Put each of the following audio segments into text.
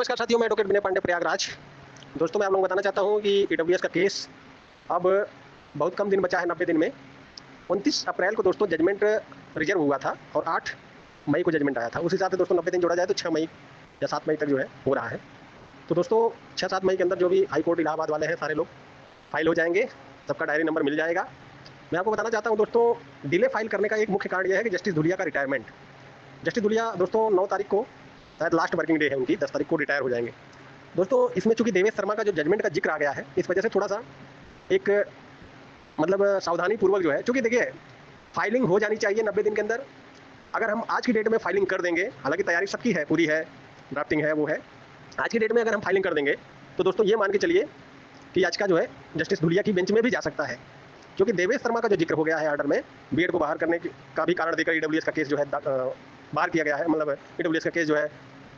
नमस्कार साथियों, मैं एडवोकेट विनय पांडे प्रयागराज। दोस्तों, मैं आप लोगों को बताना चाहता हूं कि ईडब्ल्यूएस का केस अब बहुत कम दिन बचा है, 90 दिन में। 29 अप्रैल को दोस्तों जजमेंट रिजर्व हुआ था और 8 मई को जजमेंट आया था। उस हिसाब से दोस्तों 90 दिन जोड़ा जाए तो 6 मई या 7 मई तक जो है हो रहा है। तो दोस्तों 6-7 मई के अंदर जो भी हाई कोर्ट इलाहाबाद वाले हैं सारे लोग फाइल हो जाएंगे, सबका डायरी नंबर मिल जाएगा। मैं आपको बताना चाहता हूँ दोस्तों, डिले फाइल करने का एक मुख्य कारण यह है कि जस्टिस धुलिया का रिटायरमेंट। जस्टिस धुलिया दोस्तों 9 तारीख को शायद लास्ट वर्किंग डे है उनकी, 10 तारीख को रिटायर हो जाएंगे। दोस्तों इसमें चूंकि देवेश शर्मा का जो जजमेंट का जिक्र आ गया है, इस वजह से थोड़ा सा एक मतलब सावधानी पूर्वक जो है, चूंकि देखिए फाइलिंग हो जानी चाहिए 90 दिन के अंदर। अगर हम आज की डेट में फाइलिंग कर देंगे, हालांकि तैयारी सबकी है, पूरी है, ड्राफ्टिंग है, वो है, आज की डेट में अगर हम फाइलिंग कर देंगे तो दोस्तों ये मान के चलिए कि आज का जो है जस्टिस धुलिया की बेंच में भी जा सकता है। क्योंकि देवेश शर्मा का जो जिक्र हो गया है ऑर्डर में, बीएड को बाहर करने का भी कारण देकर ईडब्ल्यूएस का केस जो है बाहर किया गया है, मतलब ईडब्ल्यूएस का केस जो है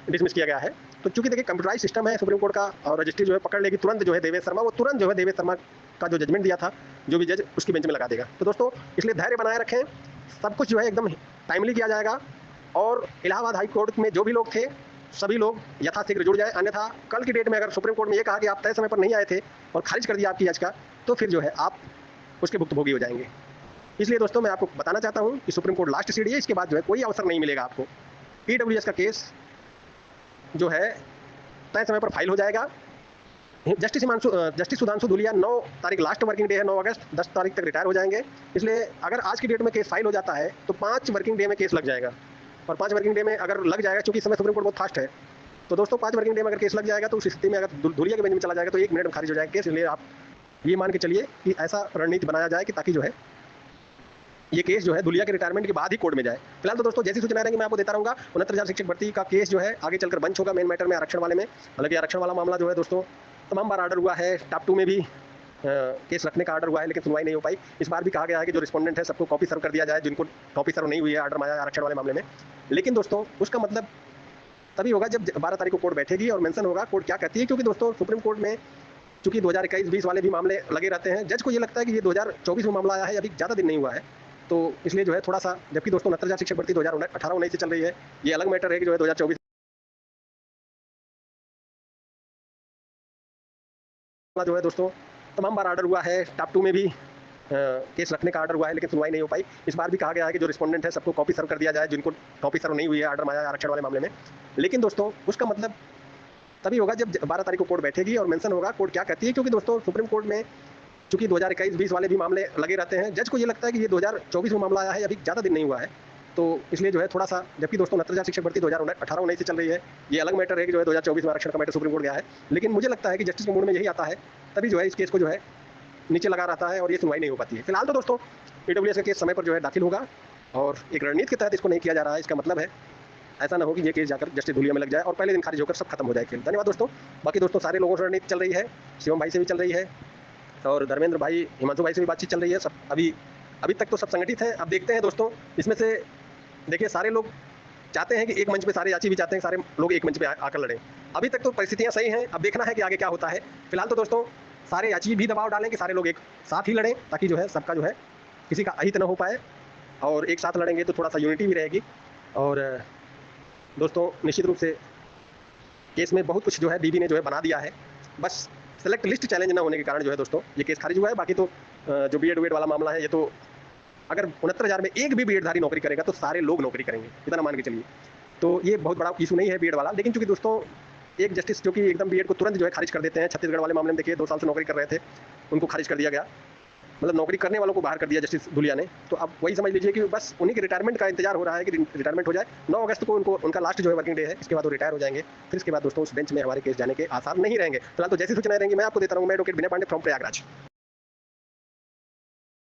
डिसमिस किया गया है। तो चूंकि देखिए कंप्यूटराइज सिस्टम है सुप्रीम कोर्ट का, और रजिस्ट्री जो है पकड़ लेगी तुरंत जो है देवेश शर्मा, वो तुरंत जो है देवेश शर्मा का जो जजमेंट दिया था जो भी जज उसकी बेंच में लगा देगा। तो दोस्तों इसलिए धैर्य बनाए रखें, सब कुछ जो है एकदम टाइमली किया जाएगा। और इलाहाबाद हाई कोर्ट में जो भी लोग थे सभी लोग यथाशीघ्र जुड़ जाए, अन्यथा कल की डेट में अगर सुप्रीम कोर्ट में ये कहा कि आप तय समय पर नहीं आए थे और खारिज कर दिया आपकी याचिका, तो फिर जो है आप उसके भुक्तभोगी हो जाएंगे। इसलिए दोस्तों मैं आपको बताना चाहता हूं कि सुप्रीम कोर्ट लास्ट सीढ़ी है, इसके बाद जो है कोई अवसर नहीं मिलेगा आपको। ईडब्ल्यूएस का केस जो है तय समय पर फाइल हो जाएगा। जस्टिस सुधांशु धुलिया 9 तारीख लास्ट वर्किंग डे है, 9 अगस्त, 10 तारीख तक रिटायर हो जाएंगे। इसलिए अगर आज की डेट में केस फाइल हो जाता है तो 5 वर्किंग डे में केस लग जाएगा। और 5 वर्किंग डे में अगर लग जाएगा, चूंकि इस समय सुप्रीम कोर्ट बहुत फास्ट है, तो दोस्तों 5 वर्किंग डे में अगर केस लग जाएगा तो उस स्थिति में अगर धुलिया के बेंच में चला जाएगा तो 1 मिनट में खारिज हो जाएगा केस। इसलिए आप ये मान के चलिए कि ऐसा रणनीति बनाया जाए कि ताकि जो है ये केस जो है धुलिया के रिटायरमेंट के बाद ही कोर्ट में जाए। फिलहाल तो दोस्तों जैसी सूचना रहेंगी मैं आपको देता रहूंगा। 69,000 शिक्षक भर्ती का केस जो है आगे चलकर बंच होगा मेन मैटर में, आरक्षण वाले में। हालांकि आरक्षण वाला मामला जो है दोस्तों तमाम बार ऑर्डर हुआ है, टॉप 2 में भी केस रखने का ऑर्डर हुआ है, लेकिन सुनवाई नहीं हो पाई। इस बार भी कहा गया है कि जो रिस्पोंडेंट है सबको कॉपी सर्व कर दिया जाए, जिनको कॉपी सर्व नहीं हुई है ऑर्डर में आया आरक्षण वाले मामले में। लेकिन दोस्तों उसका मतलब तभी होगा जब 12 तारीख को कोर्ट बैठेगी और मेंशन होगा कोर्ट क्या कहती है। क्योंकि दोस्तों सुप्रीम कोर्ट में चूंकि 2021-20 वाले भी मामले लगे रहते हैं, जज को ये लगता है कि ये 2024 में मामला आया है, अभी ज़्यादा दिन नहीं हुआ है, तो इसलिए जो है थोड़ा सा, जबकि दोस्तों 69,000 शिक्षक भर्ती 2018-19 से चल रही है, ये अलग मैटर है कि जो है 2024 जो है दोस्तों तमाम बार ऑर्डर हुआ है, टॉप 2 में भी केस रखने का ऑर्डर हुआ है, लेकिन सुनवाई नहीं हो पाई। इस बार भी कहा गया है कि जो रिस्पोंडेंट है सबको कॉपी सर्व कर दिया जाए, जिनको कॉपी सर्व नहीं हुई है ऑर्डर में आया आरक्षण वाले मामले में। लेकिन दोस्तों उसका मतलब तभी होगा जब 12 तारीख को कोर्ट बैठेगी और मेंशन होगा कोर्ट क्या कहती है। क्योंकि दोस्तों सुप्रीम कोर्ट में चूंकि 2021-20 वाले भी मामले लगे रहते हैं, जज को ये लगता है कि ये 2024 में मामला आया है, अभी ज़्यादा दिन नहीं हुआ है, तो इसलिए जो है थोड़ा सा, जबकि दोस्तों 69,000 शिक्षक भर्ती 2018-19 से चल रही है, ये अलग मैटर है कि जो है 2024 में आरक्षण का मैटर सुप्रीम कोर्ट गया है। लेकिन मुझे लगता है कि जस्टिस के मूड में यही आता है, तभी जो है इस केस को जो है नीचे लगा रहता है और ये सुनवाई नहीं हो पाती है। फिलहाल तो दोस्तों ईडब्ल्यूएस का केस समय पर जो है दाखिल होगा और एक रणनीति के तहत इसको नहीं किया जा रहा है। इसका मतलब है ऐसा ना हो कि ये केस जाकर जस्टिस धुलिया में लग जाए और पहले दिन खारिज होकर सब खत्म हो जाए खेल। धन्यवाद दोस्तों। बाकी दोस्तों सारे लोगों से रणनीति चल रही है, शिवम भाई से भी चल रही है और धर्मेंद्र भाई, हिमांशु भाई से भी बातचीत चल रही है। सब अभी तक तो सब संगठित हैं। अब देखते हैं दोस्तों, इसमें से देखिए सारे लोग चाहते हैं कि एक मंच पे सारे याची भी चाहते हैं सारे लोग एक मंच पे आकर लड़ें। अभी तक तो परिस्थितियां सही हैं, अब देखना है कि आगे क्या होता है। फिलहाल तो दोस्तों सारे याची भी दबाव डालें कि सारे लोग एक साथ ही लड़ें, ताकि जो है सबका जो है किसी का अहित न हो पाए, और एक साथ लड़ेंगे तो थोड़ा सा यूनिटी भी रहेगी। और दोस्तों निश्चित रूप से केस में बहुत कुछ जो है डीबी ने जो है बना दिया है, बस सेलेक्ट लिस्ट चैलेंज ना होने के कारण जो है दोस्तों ये केस खारिज हुआ है। बाकी तो जो बीएड वाला मामला है, ये तो अगर 69,000 में एक भी बीएडधारी नौकरी करेगा तो सारे लोग नौकरी करेंगे, इतना मान के चलिए। तो ये बहुत बड़ा इशू नहीं है बीएड वाला। लेकिन चूंकि दोस्तों एक जस्टिस जो कि एकदम बीएड को तुरंत जो है खारिज कर देते हैं, छत्तीसगढ़ वाले मामले में देखिए 2 साल से नौकरी कर रहे थे, उनको खारिज कर दिया गया, मतलब नौकरी करने वालों को बाहर कर दिया जस्टिस धुलिया ने। तो अब वही समझ लीजिए कि बस उन्हीं के रिटायरमेंट का इंतजार हो रहा है कि रिटायरमेंट हो जाए। 9 अगस्त को उनका लास्ट जो है वर्किंग डे है, इसके बाद वो रिटायर हो जाएंगे। फिर इसके बाद दोस्तों उस बेंच में हमारे केस जाने के आसार नहीं रहेंगे। फिलहाल तो जैसी सूचनाएं रहेंगी मैं आपको देता रहूँगा। मैं एडवोकेट विनय पांडे फ्रॉम प्रयागराज।